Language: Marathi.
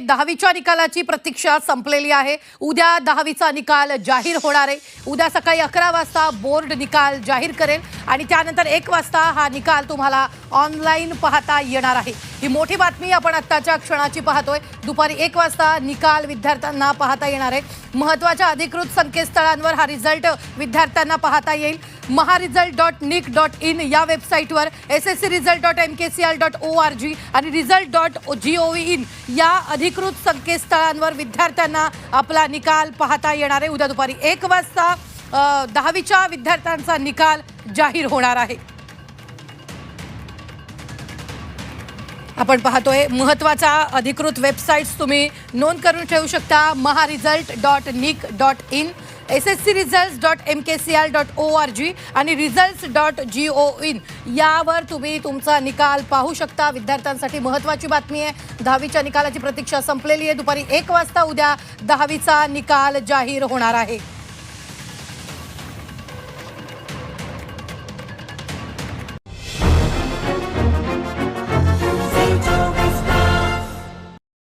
10वीच्या निकालाची प्रतीक्षा संपलेली आहे। उद्या 10वीचा निकाल जाहीर होणार आहे। उद्या सकाळी 11 वाजता बोर्ड निकाल जाहीर करेल आणि त्यानंतर 1 वाजता हा निकाल तुम्हाला ऑनलाईन पाहता येणार आहे। ही मोठी बातमी आपण आत्ताच्या क्षणाची पाहतोय। दुपारी 1 वाजता निकाल विद्यार्थ्यांना पाहता येणार आहे। महत्त्वाच्या अधिकृत संकेतस्थळांवर हा रिझल्ट विद्यार्थ्यांना पाहता येईल। maharesult.nic.in या वेबसाईटवर sscresult.mkcl.org आणि result.gov.in या अधिकृत संकेतस्थळांवर विद्यार्थ्यांना आपला निकाल पाहता येणार आहे। उद्या दुपारी 1 वाजता 10वीच्या विद्यार्थ्यांचा निकाल जाहीर होणार आहे। आपण पाहतोय महत्त्वाच्या अधिकृत वेबसाईट्स तुम्ही नोंद करून ठेवू शकता। maharesult.nic.in sscresults.mkcl.org आणि results.gov.in यावर तुम्ही तुमचा निकाल पाहू शकता। विद्यार्थ्यांसाठी महत्त्वाची बातमी आहे। 10वीच्या निकालाची प्रतीक्षा संपलेली आहे। दुपारी 1 वाजता उद्या 10वीचा निकाल जाहीर होणार आहे।